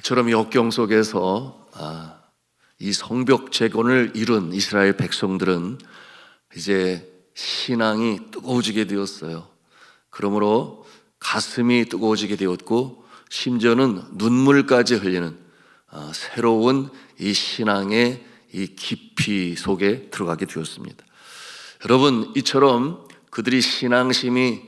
그처럼 역경 속에서 이 성벽 재건을 이룬 이스라엘 백성들은 이제 신앙이 뜨거워지게 되었어요. 그러므로 가슴이 뜨거워지게 되었고 심지어는 눈물까지 흘리는 새로운 이 신앙의 이 깊이 속에 들어가게 되었습니다. 여러분, 이처럼 그들이 신앙심이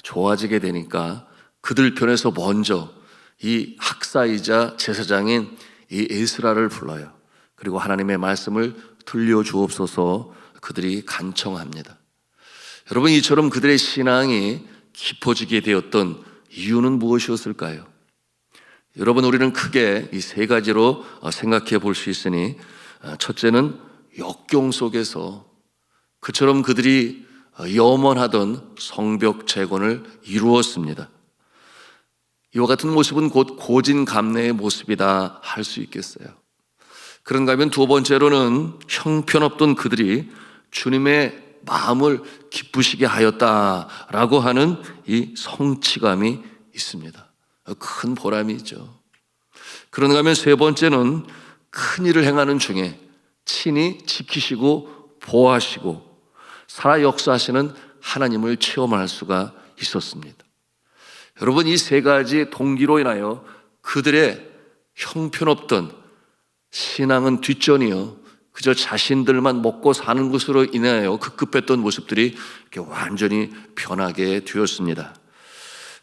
좋아지게 되니까 그들 편에서 먼저 이 학사이자 제사장인 이 에스라를 불러요. 그리고 하나님의 말씀을 들려주옵소서 그들이 간청합니다. 여러분, 이처럼 그들의 신앙이 깊어지게 되었던 이유는 무엇이었을까요? 여러분, 우리는 크게 이 세 가지로 생각해 볼 수 있으니, 첫째는 역경 속에서 그처럼 그들이 염원하던 성벽 재건을 이루었습니다. 이와 같은 모습은 곧 고진감래의 모습이다 할 수 있겠어요. 그런가 하면 두 번째로는 형편없던 그들이 주님의 마음을 기쁘시게 하였다라고 하는 이 성취감이 있습니다. 큰 보람이 있죠. 그런가 하면 세 번째는 큰 일을 행하는 중에 친히 지키시고 보호하시고 살아 역사하시는 하나님을 체험할 수가 있었습니다. 여러분, 이 세 가지 동기로 인하여 그들의 형편없던 신앙은 뒷전이요, 그저 자신들만 먹고 사는 것으로 인하여 급급했던 모습들이 이렇게 완전히 변하게 되었습니다.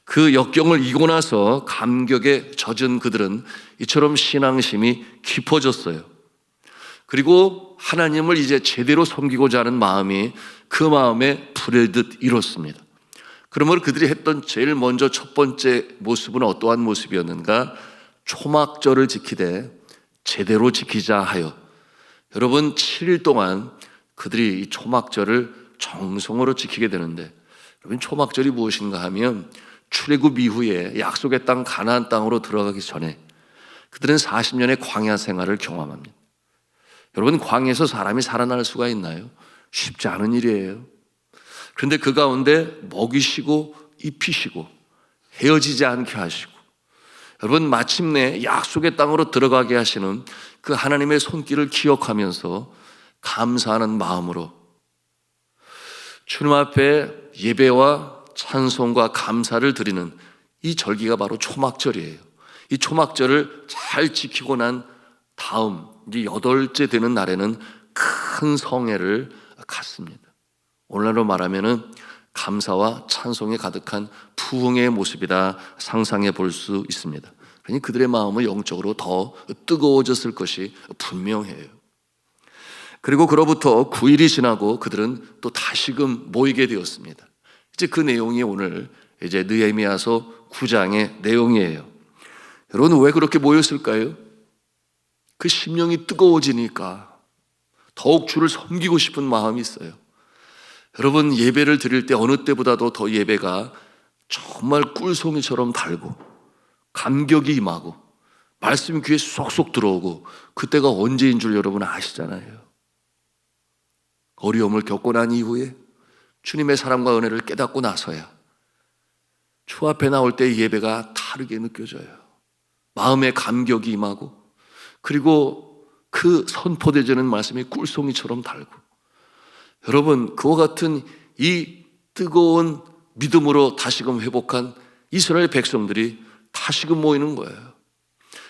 그 역경을 이고 나서 감격에 젖은 그들은 이처럼 신앙심이 깊어졌어요. 그리고 하나님을 이제 제대로 섬기고자 하는 마음이 그 마음에 불의 듯 일었습니다. 그러므로 그들이 했던 제일 먼저 첫 번째 모습은 어떠한 모습이었는가? 초막절을 지키되 제대로 지키자 하여, 여러분, 7일 동안 그들이 이 초막절을 정성으로 지키게 되는데, 여러분, 초막절이 무엇인가 하면 출애굽 이후에 약속의 땅 가나안 땅으로 들어가기 전에 그들은 40년의 광야 생활을 경험합니다. 여러분, 광야에서 사람이 살아날 수가 있나요? 쉽지 않은 일이에요. 그런데 그 가운데 먹이시고 입히시고 헤어지지 않게 하시고, 여러분, 마침내 약속의 땅으로 들어가게 하시는 그 하나님의 손길을 기억하면서 감사하는 마음으로 주님 앞에 예배와 찬송과 감사를 드리는 이 절기가 바로 초막절이에요. 이 초막절을 잘 지키고 난 다음 이제 8째 되는 날에는 큰 성회를 갖습니다. 오늘날로 말하면은 감사와 찬송에 가득한 부흥의 모습이다 상상해 볼 수 있습니다. 그러니 그들의 마음은 영적으로 더 뜨거워졌을 것이 분명해요. 그리고 그로부터 9일이 지나고 그들은 또 다시금 모이게 되었습니다. 이제 그 내용이 오늘 이제 느헤미야서 9장의 내용이에요. 여러분, 왜 그렇게 모였을까요? 그 심령이 뜨거워지니까 더욱 주를 섬기고 싶은 마음이 있어요. 여러분, 예배를 드릴 때 어느 때보다도 더 예배가 정말 꿀송이처럼 달고 감격이 임하고 말씀이 귀에 쏙쏙 들어오고, 그때가 언제인 줄 여러분 아시잖아요. 어려움을 겪고 난 이후에 주님의 사랑과 은혜를 깨닫고 나서야 주 앞에 나올 때 예배가 다르게 느껴져요. 마음의 감격이 임하고, 그리고 그 선포되지는 말씀이 꿀송이처럼 달고, 여러분, 그와 같은 이 뜨거운 믿음으로 다시금 회복한 이스라엘 백성들이 다시금 모이는 거예요.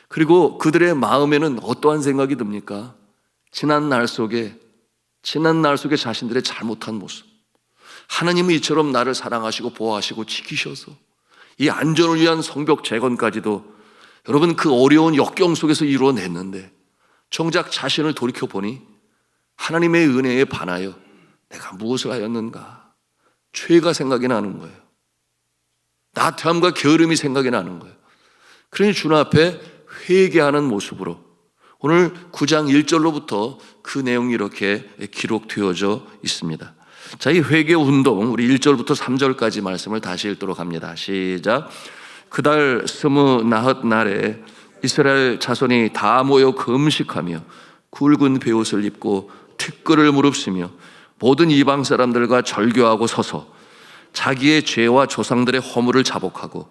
그리고 그들의 마음에는 어떠한 생각이 듭니까? 지난 날 속에 자신들의 잘못한 모습, 하나님은 이처럼 나를 사랑하시고 보호하시고 지키셔서 이 안전을 위한 성벽 재건까지도 여러분 그 어려운 역경 속에서 이루어냈는데, 정작 자신을 돌이켜보니 하나님의 은혜에 반하여 내가 무엇을 하였는가? 죄가 생각이 나는 거예요. 나태함과 게으름이 생각이 나는 거예요. 그러니 주님 앞에 회개하는 모습으로 오늘 9장 1절로부터 그 내용이 이렇게 기록되어져 있습니다. 자, 이 회개 운동, 우리 1절부터 3절까지 말씀을 다시 읽도록 합니다. 시작. 그달 29 날에 이스라엘 자손이 다 모여 금식하며 굵은 베옷을 입고 티끌을 무릅쓰며 모든 이방 사람들과 절교하고 서서 자기의 죄와 조상들의 허물을 자복하고,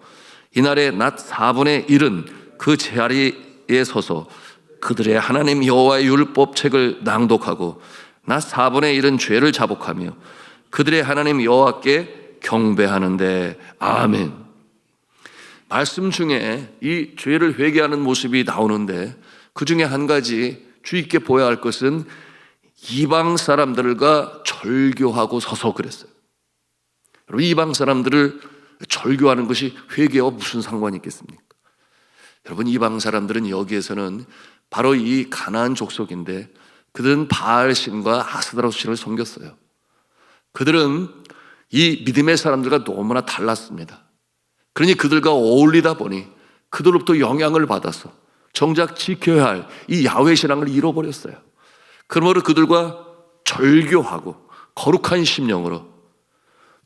이날의 낮 4분의 1은 그 자리에 서서 그들의 하나님 여호와의 율법책을 낭독하고 나 4분의 1은 죄를 자복하며 그들의 하나님 여호와께 경배하는데. 아멘. 말씀 중에 이 죄를 회개하는 모습이 나오는데 그 중에 한 가지 주의 깊게 보아야 할 것은 이방 사람들과 절교하고 서서 그랬어요. 여러분, 이방 사람들을 절교하는 것이 회개와 무슨 상관이 있겠습니까? 여러분, 이방 사람들은 여기에서는 바로 이 가나안 족속인데 그들은 바알신과 아스다롯신을 섬겼어요. 그들은 이 믿음의 사람들과 너무나 달랐습니다. 그러니 그들과 어울리다 보니 그들로부터 영향을 받아서 정작 지켜야 할 이 야훼 신앙을 잃어버렸어요. 그러므로 그들과 절교하고 거룩한 심령으로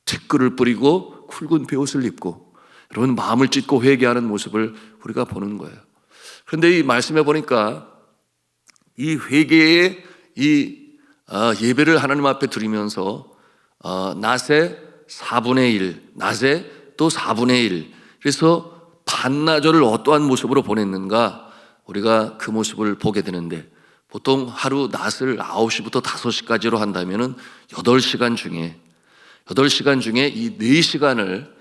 티끌을 뿌리고 굵은 베옷을 입고 여러분 마음을 찢고 회개하는 모습을 우리가 보는 거예요. 그런데 이 말씀에 보니까 이 회개의 이 예배를 하나님 앞에 드리면서 낮에 4분의 1, 낮에 또 4분의 1, 그래서 반나절을 어떠한 모습으로 보냈는가 우리가 그 모습을 보게 되는데, 보통 하루 낮을 9시부터 5시까지로 한다면 8시간 중에 이 4시간을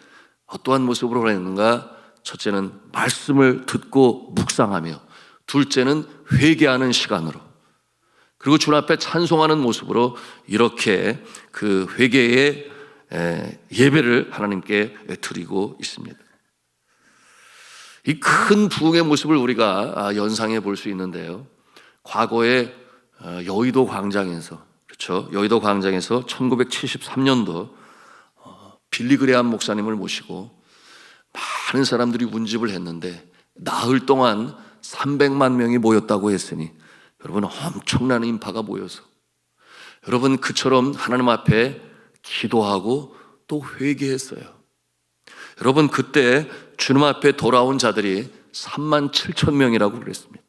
어떠한 모습으로 보냈는가? 첫째는 말씀을 듣고 묵상하며, 둘째는 회개하는 시간으로, 그리고 주님 앞에 찬송하는 모습으로 이렇게 그 회개의 예배를 하나님께 드리고 있습니다. 이 큰 부흥의 모습을 우리가 연상해 볼 수 있는데요, 과거에 여의도 광장에서, 그렇죠, 여의도 광장에서 1973년도 빌리그레암 목사님을 모시고 많은 사람들이 운집을 했는데 나흘 동안 300만 명이 모였다고 했으니 여러분, 엄청난 인파가 모여서 여러분 그처럼 하나님 앞에 기도하고 또 회개했어요. 여러분, 그때 주님 앞에 돌아온 자들이 3만 7천 명이라고 그랬습니다.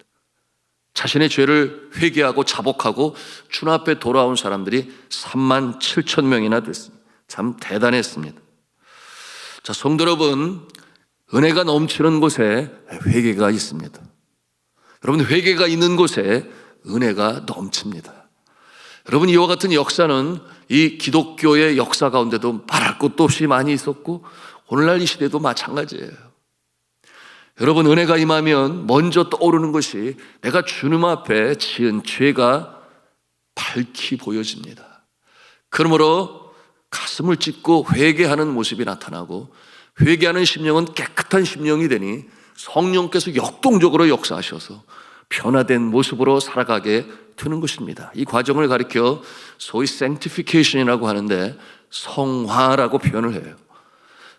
자신의 죄를 회개하고 자복하고 주님 앞에 돌아온 사람들이 3만 7천 명이나 됐습니다. 참 대단했습니다. 자, 성도 여러분, 은혜가 넘치는 곳에 회개가 있습니다. 여러분, 회개가 있는 곳에 은혜가 넘칩니다. 여러분, 이와 같은 역사는 이 기독교의 역사 가운데도 말할 것도 없이 많이 있었고 오늘날 이 시대도 마찬가지예요. 여러분, 은혜가 임하면 먼저 떠오르는 것이 내가 주님 앞에 지은 죄가 밝히 보여집니다. 그러므로 가슴을 찢고 회개하는 모습이 나타나고, 회개하는 심령은 깨끗한 심령이 되니 성령께서 역동적으로 역사하셔서 변화된 모습으로 살아가게 되는 것입니다. 이 과정을 가리켜 소위 sanctification이라고 하는데 성화라고 표현을 해요.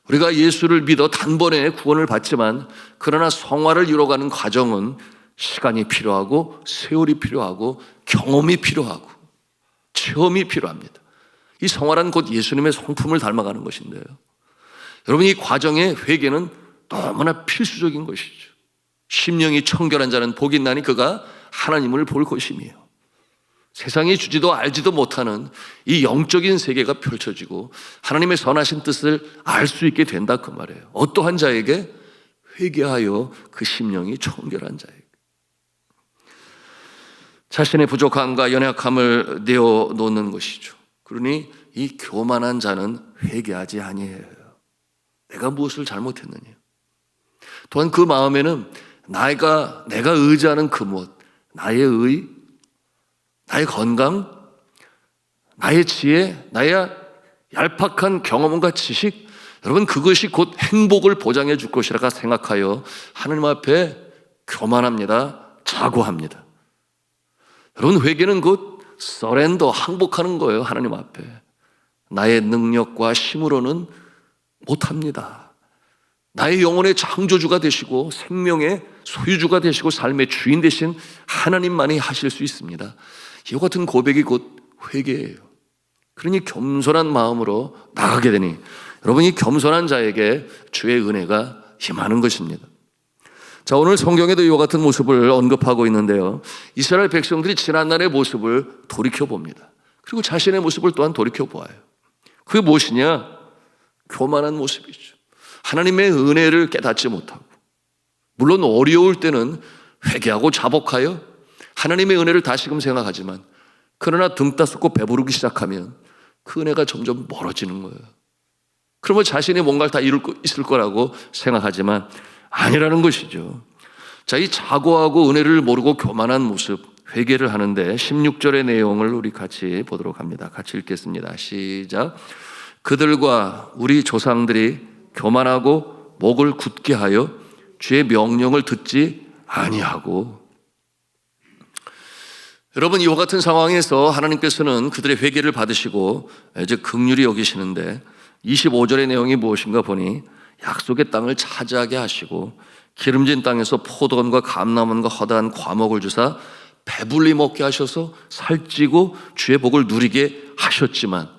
우리가 예수를 믿어 단번에 구원을 받지만 그러나 성화를 이뤄가는 과정은 시간이 필요하고 세월이 필요하고 경험이 필요하고 체험이 필요합니다. 이 성화란 곧 예수님의 성품을 닮아가는 것인데요, 여러분, 이 과정의 회개는 너무나 필수적인 것이죠. 심령이 청결한 자는 복이 있나니 그가 하나님을 볼 것이며, 세상이 주지도 알지도 못하는 이 영적인 세계가 펼쳐지고 하나님의 선하신 뜻을 알 수 있게 된다, 그 말이에요. 어떠한 자에게? 회개하여 그 심령이 청결한 자에게. 자신의 부족함과 연약함을 내어놓는 것이죠. 그러니 이 교만한 자는 회개하지 아니해요. 내가 무엇을 잘못했느냐. 또한 그 마음에는 내가 의지하는 그 무엇, 나의 의, 나의 건강, 나의 지혜, 나의 얄팍한 경험과 지식, 여러분 그것이 곧 행복을 보장해 줄 것이라 생각하여 하나님 앞에 교만합니다. 자고합니다. 여러분, 회개는 곧 서렌더, 항복하는 거예요. 하나님 앞에 나의 능력과 힘으로는 못합니다. 나의 영혼의 창조주가 되시고 생명의 소유주가 되시고 삶의 주인 되신 하나님만이 하실 수 있습니다. 이와 같은 고백이 곧 회개예요. 그러니 겸손한 마음으로 나가게 되니 여러분, 이 겸손한 자에게 주의 은혜가 임하는 것입니다. 자, 오늘 성경에도 이와 같은 모습을 언급하고 있는데요, 이스라엘 백성들이 지난날의 모습을 돌이켜봅니다. 그리고 자신의 모습을 또한 돌이켜보아요. 그게 무엇이냐? 교만한 모습이죠. 하나님의 은혜를 깨닫지 못하고 물론 어려울 때는 회개하고 자복하여 하나님의 은혜를 다시금 생각하지만, 그러나 등 따숩고 배부르기 시작하면 그 은혜가 점점 멀어지는 거예요. 그러면 자신이 뭔가를 다 이룰 거 있을 거라고 생각하지만 아니라는 것이죠. 자, 이 자고하고 은혜를 모르고 교만한 모습, 회개를 하는데 16절의 내용을 우리 같이 보도록 합니다. 같이 읽겠습니다. 시작. 그들과 우리 조상들이 교만하고 목을 굳게 하여 주의 명령을 듣지 아니하고. 여러분, 이와 같은 상황에서 하나님께서는 그들의 회개를 받으시고 이제 긍휼히 여기시는데 25절의 내용이 무엇인가 보니 약속의 땅을 차지하게 하시고 기름진 땅에서 포도원과 감람원과 허다한 과목을 주사 배불리 먹게 하셔서 살찌고 주의 복을 누리게 하셨지만,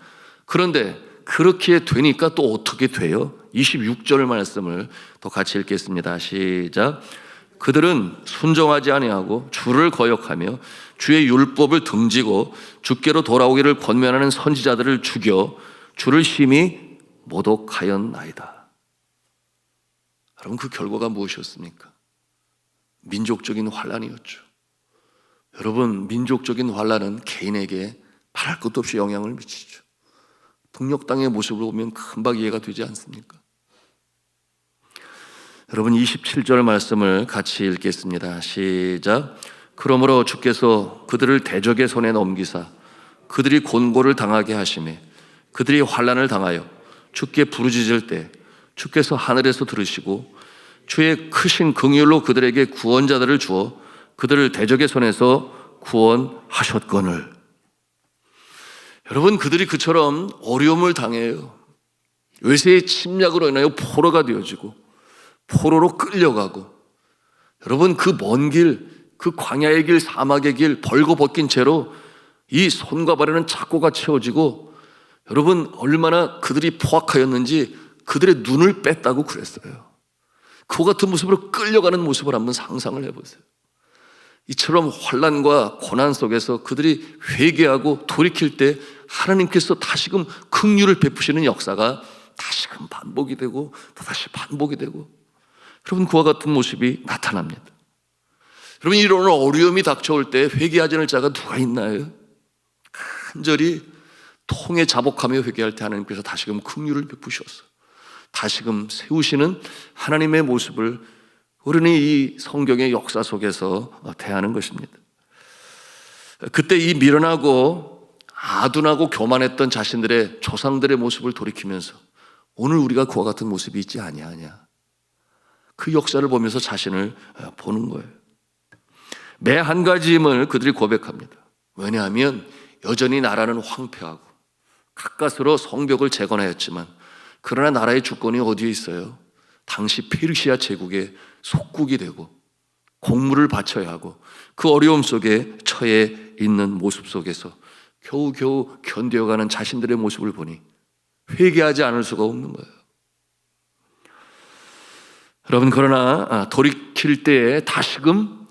그런데 그렇게 되니까 또 어떻게 돼요? 26절 말씀을 또 같이 읽겠습니다. 시작. 그들은 순종하지 아니하고 주를 거역하며 주의 율법을 등지고 주께로 돌아오기를 권면하는 선지자들을 죽여 주를 심히 모독하였나이다. 여러분, 그 결과가 무엇이었습니까? 민족적인 환란이었죠. 여러분, 민족적인 환란은 개인에게 말할 것도 없이 영향을 미치죠. 북녘 땅의 모습을 보면 금방 이해가 되지 않습니까? 여러분, 27절 말씀을 같이 읽겠습니다. 시작. 그러므로 주께서 그들을 대적의 손에 넘기사 그들이 곤고를 당하게 하시매 그들이 환난을 당하여 주께 부르짖을 때 주께서 하늘에서 들으시고 주의 크신 긍휼로 그들에게 구원자들을 주어 그들을 대적의 손에서 구원하셨거늘. 여러분, 그들이 그처럼 어려움을 당해요. 외세의 침략으로 인하여 포로가 되어지고 포로로 끌려가고, 여러분, 그 먼 길, 그 광야의 길, 사막의 길 벌거벗긴 채로 이 손과 발에는 착고가 채워지고, 여러분, 얼마나 그들이 포악하였는지 그들의 눈을 뺐다고 그랬어요. 그와 같은 모습으로 끌려가는 모습을 한번 상상을 해보세요. 이처럼 환난과 고난 속에서 그들이 회개하고 돌이킬 때 하나님께서 다시금 긍휼을 베푸시는 역사가 다시금 반복이 되고 또다시 반복이 되고, 여러분, 그와 같은 모습이 나타납니다. 여러분, 이런 어려움이 닥쳐올 때 회개하지 않을 자가 누가 있나요? 간절히 통에 자복하며 회개할 때 하나님께서 다시금 긍휼을 베푸셔서 다시금 세우시는 하나님의 모습을 우리는 이 성경의 역사 속에서 대하는 것입니다. 그때 이 미련하고 아둔하고 교만했던 자신들의 조상들의 모습을 돌이키면서 오늘 우리가 그와 같은 모습이 있지 아니하냐, 그 역사를 보면서 자신을 보는 거예요. 매 한 가지임을 그들이 고백합니다. 왜냐하면 여전히 나라는 황폐하고 가까스로 성벽을 재건하였지만 그러나 나라의 주권이 어디에 있어요? 당시 페르시아 제국의 속국이 되고 공물을 바쳐야 하고 그 어려움 속에 처해 있는 모습 속에서 겨우겨우 견뎌가는 자신들의 모습을 보니 회개하지 않을 수가 없는 거예요. 여러분, 그러나 돌이킬 때에 다시금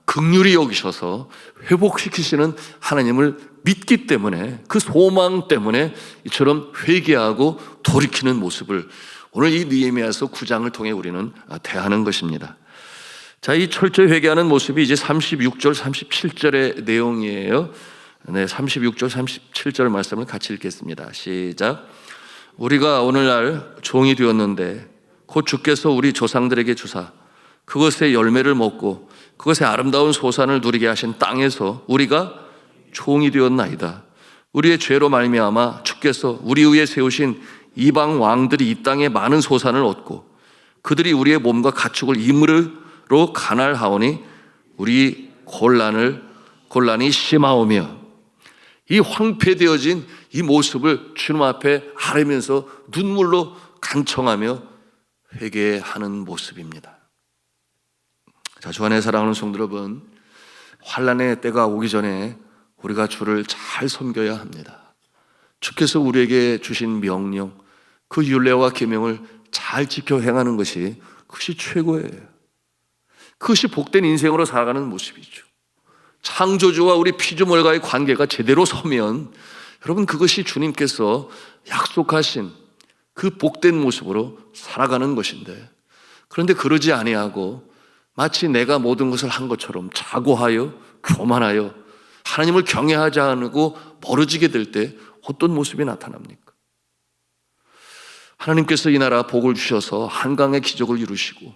긍휼히 여기셔서 회복시키시는 하나님을 믿기 때문에, 그 소망 때문에 이처럼 회개하고 돌이키는 모습을 오늘 이 느헤미야서 9장을 통해 우리는 대하는 것입니다. 자, 이 철저히 회개하는 모습이 이제 36절, 37절의 내용이에요. 네, 36절, 37절 말씀을 같이 읽겠습니다. 시작. 우리가 오늘날 종이 되었는데 곧 주께서 우리 조상들에게 주사 그것의 열매를 먹고 그것의 아름다운 소산을 누리게 하신 땅에서 우리가 종이 되었나이다. 우리의 죄로 말미암아 주께서 우리 위에 세우신 이방 왕들이 이 땅에 많은 소산을 얻고 그들이 우리의 몸과 가축을 이물로 간할하오니 우리 곤란이 심하오며. 이 황폐되어진 이 모습을 주님 앞에 아뢰면서 눈물로 간청하며 회개하는 모습입니다. 자, 주 안에 사랑하는 성도 여러분, 환난의 때가 오기 전에 우리가 주를 잘 섬겨야 합니다. 주께서 우리에게 주신 명령, 그 율례와 계명을 잘 지켜 행하는 것이 그것이 최고예요. 그것이 복된 인생으로 살아가는 모습이죠. 창조주와 우리 피조물과의 관계가 제대로 서면 여러분, 그것이 주님께서 약속하신 그 복된 모습으로 살아가는 것인데, 그런데 그러지 아니하고 마치 내가 모든 것을 한 것처럼 자고하여 교만하여 하나님을 경외하지 않고 멀어지게 될 때 어떤 모습이 나타납니까? 하나님께서 이 나라 복을 주셔서 한강의 기적을 이루시고,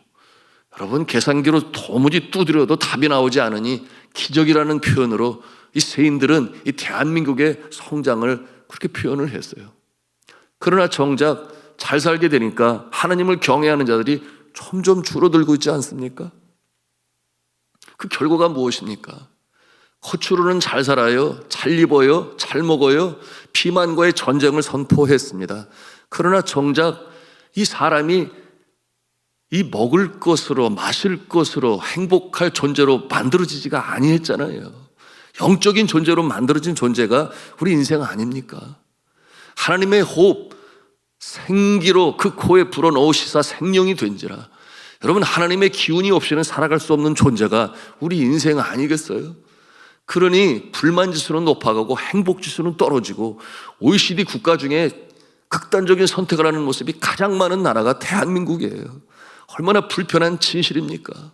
여러분 계산기로 도무지 두드려도 답이 나오지 않으니 기적이라는 표현으로 이 세인들은 이 대한민국의 성장을 그렇게 표현을 했어요. 그러나 정작 잘 살게 되니까 하나님을 경외하는 자들이 점점 줄어들고 있지 않습니까? 그 결과가 무엇입니까? 겉으로는 잘 살아요, 잘 입어요, 잘 먹어요, 비만과의 전쟁을 선포했습니다. 그러나 정작 이 사람이 이 먹을 것으로 마실 것으로 행복할 존재로 만들어지지가 아니했잖아요. 영적인 존재로 만들어진 존재가 우리 인생 아닙니까? 하나님의 호흡, 생기로 그 코에 불어넣으시사 생명이 된지라. 여러분, 하나님의 기운이 없이는 살아갈 수 없는 존재가 우리 인생 아니겠어요? 그러니 불만지수는 높아가고 행복지수는 떨어지고 OECD 국가 중에 극단적인 선택을 하는 모습이 가장 많은 나라가 대한민국이에요. 얼마나 불편한 진실입니까?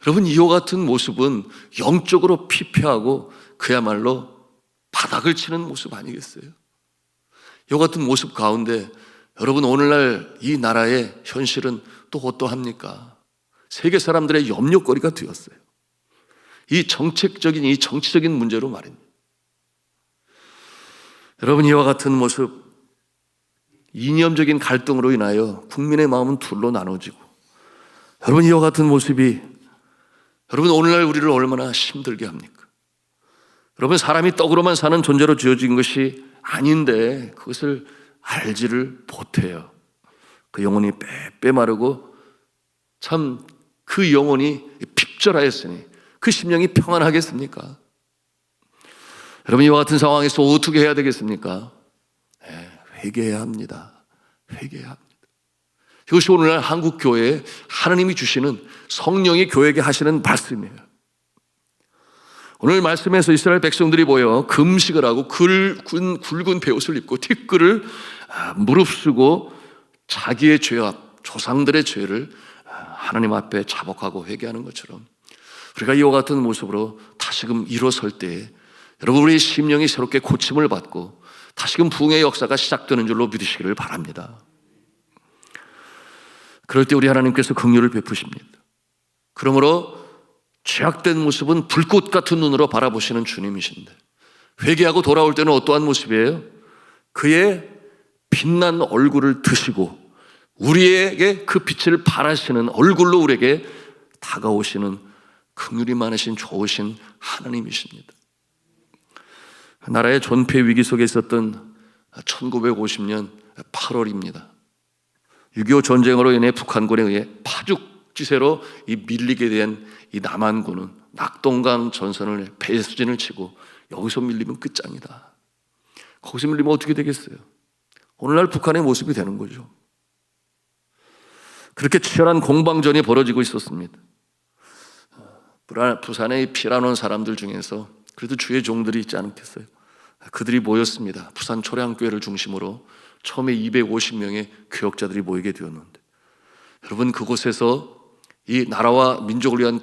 여러분, 이와 같은 모습은 영적으로 피폐하고 그야말로 바닥을 치는 모습 아니겠어요? 이와 같은 모습 가운데 여러분, 오늘날 이 나라의 현실은 또 어떠합니까? 세계 사람들의 염려거리가 되었어요. 이 정책적인, 이 정치적인 문제로 말입니다. 여러분, 이와 같은 모습, 이념적인 갈등으로 인하여 국민의 마음은 둘로 나눠지고, 여러분, 이와 같은 모습이 여러분 오늘날 우리를 얼마나 힘들게 합니까? 여러분, 사람이 떡으로만 사는 존재로 지어진 것이 아닌데 그것을 알지를 못해요. 그 영혼이 빼빼 마르고 참 그 영혼이 핍절하였으니 그 심령이 평안하겠습니까? 여러분, 이와 같은 상황에서 어떻게 해야 되겠습니까? 회개해야 합니다. 회개해야 합니다. 이것이 오늘날 한국 교회에 하나님이 주시는 성령이 교회에게 하시는 말씀이에요. 오늘 말씀에서 이스라엘 백성들이 모여 금식을 하고 굵은 베옷을 입고 티끌을 무릅쓰고 자기의 죄와 조상들의 죄를 하나님 앞에 자복하고 회개하는 것처럼 우리가 이와 같은 모습으로 다시금 일어설 때에 여러분, 우리의 심령이 새롭게 고침을 받고 다시금 부흥의 역사가 시작되는 줄로 믿으시기를 바랍니다. 그럴 때 우리 하나님께서 긍휼을 베푸십니다. 그러므로 죄악된 모습은 불꽃 같은 눈으로 바라보시는 주님이신데, 회개하고 돌아올 때는 어떠한 모습이에요? 그의 빛난 얼굴을 드시고 우리에게 그 빛을 발하시는 얼굴로 우리에게 다가오시는 긍휼이 많으신 좋으신 하나님이십니다. 나라의 존폐 위기 속에 있었던 1950년 8월입니다. 6.25 전쟁으로 인해 북한군에 의해 파죽지세로 밀리게 된 이 남한군은 낙동강 전선을 배수진을 치고 여기서 밀리면 끝장이다. 거기서 밀리면 어떻게 되겠어요? 오늘날 북한의 모습이 되는 거죠. 그렇게 치열한 공방전이 벌어지고 있었습니다. 부산에 피라놓은 사람들 중에서 그래도 주의 종들이 있지 않겠어요? 그들이 모였습니다. 부산 초량교회를 중심으로 처음에 250명의 교역자들이 모이게 되었는데, 여러분, 그곳에서 이 나라와 민족을 위한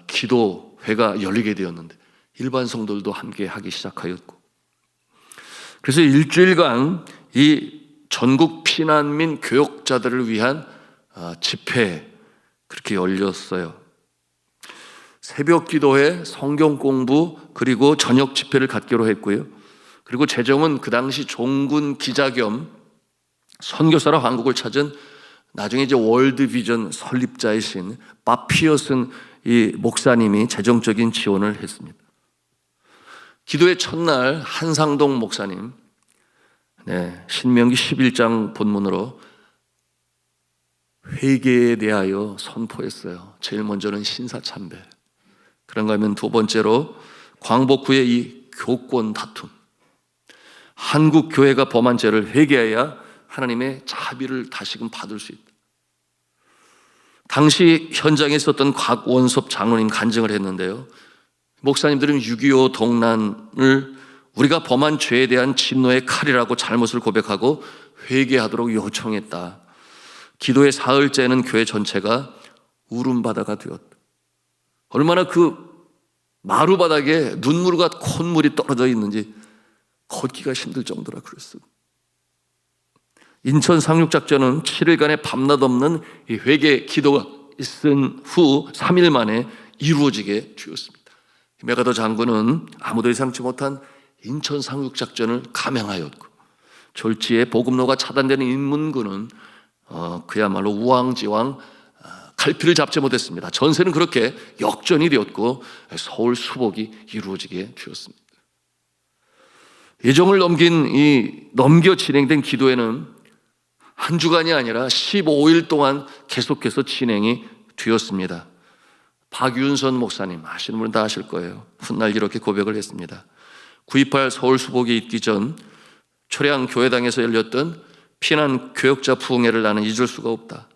기도회가 열리게 되었는데 일반 성도들도 함께 하기 시작하였고, 그래서 일주일간 이 전국 피난민 교역자들을 위한 집회 그렇게 열렸어요. 새벽 기도회, 성경 공부, 그리고 저녁 집회를 갖기로 했고요. 그리고 재정은 그 당시 종군 기자 겸 선교사로 한국을 찾은 나중에 이제 월드비전 설립자이신 바피어슨 이 목사님이 재정적인 지원을 했습니다. 기도의 첫날 한상동 목사님, 신명기 11장 본문으로 회개에 대하여 선포했어요. 제일 먼저는 신사참배. 그런가 하면 두 번째로 광복 후의 이 교권 다툼. 한국 교회가 범한 죄를 회개해야 하나님의 자비를 다시금 받을 수 있다. 당시 현장에 있었던 곽원섭 장로님 간증을 했는데요. 목사님들은 6.25 동란을 우리가 범한 죄에 대한 진노의 칼이라고 잘못을 고백하고 회개하도록 요청했다. 기도의 사흘째는 교회 전체가 울음바다가 되었다. 얼마나 그 마루바닥에 눈물과 콧물이 떨어져 있는지 걷기가 힘들 정도라 그랬어요. 인천 상륙작전은 7일간의 밤낮 없는 이 회개 기도가 있은 후 3일 만에 이루어지게 되었습니다. 메가더 장군은 아무도 예상치 못한 인천 상륙작전을 감행하였고, 졸지에 보급로가 차단되는 인문군은 그야말로 우왕지왕 갈피를 잡지 못했습니다. 전세는 그렇게 역전이 되었고 서울 수복이 이루어지게 되었습니다. 예정을 넘겨 진행된 기도회는 한 주간이 아니라 15일 동안 계속해서 진행이 되었습니다. 박윤선 목사님 아시는 분은 다 아실 거예요. 훗날 이렇게 고백을 했습니다. 9.28 서울 수복이 있기 전 초량 교회당에서 열렸던 피난 교역자 부흥회를 나는 잊을 수가 없다.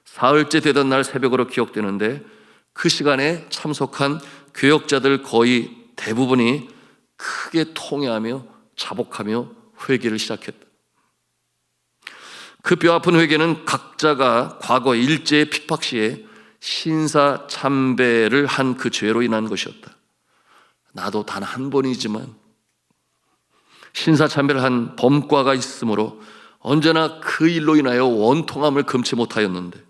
사흘째 되던 날 새벽으로 기억되는데 그 시간에 참석한 교역자들 거의 대부분이 크게 통회하며 자복하며 회개를 시작했다. 그 뼈아픈 회개는 각자가 과거 일제의 핍박 시에 신사 참배를 한 그 죄로 인한 것이었다. 나도 단 한 번이지만 신사 참배를 한 범과가 있으므로 언제나 그 일로 인하여 원통함을 금치 못하였는데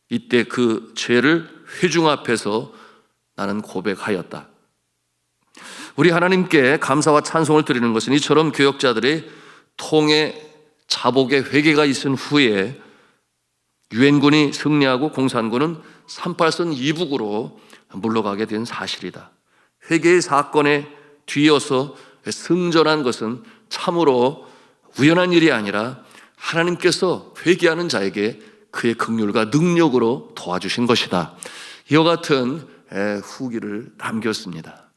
이때 그 죄를 회중 앞에서 나는 고백하였다. 우리 하나님께 감사와 찬송을 드리는 것은 이처럼 교역자들의 통해 자복의 회개가 있은 후에 유엔군이 승리하고 공산군은 38선 이북으로 물러가게 된 사실이다. 회개의 사건에 뒤이어서 승전한 것은 참으로 우연한 일이 아니라 하나님께서 회개하는 자에게 그의 긍휼과 능력으로 도와주신 것이다. 이와 같은 후기를 남겼습니다.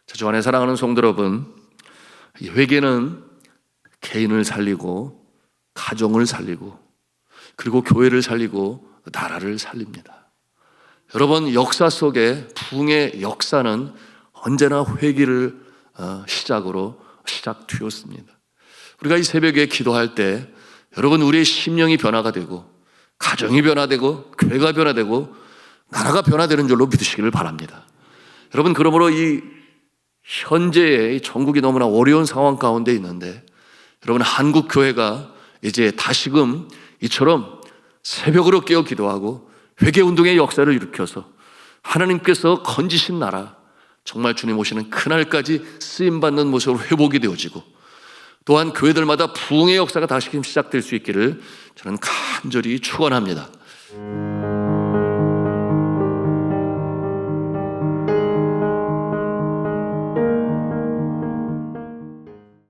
주 안에 사랑하는 성도 여러분, 이 회개는 개인을 살리고 가정을 살리고 그리고 교회를 살리고 나라를 살립니다. 여러분, 역사 속에 부흥의 역사는 언제나 회개를 시작으로 시작되었습니다. 우리가 이 새벽에 기도할 때 여러분, 우리의 심령이 변화가 되고 가정이 변화되고 교회가 변화되고 나라가 변화되는 줄로 믿으시기를 바랍니다. 여러분, 그러므로 이 현재의 전국이 너무나 어려운 상황 가운데 있는데 여러분, 한국 교회가 이제 다시금 이처럼 새벽으로 깨어 기도하고 회개운동의 역사를 일으켜서 하나님께서 건지신 나라, 정말 주님 오시는 그날까지 쓰임받는 모습으로 회복이 되어지고 또한 교회들마다 부흥의 역사가 다시금 시작될 수 있기를 저는 간절히 축원합니다.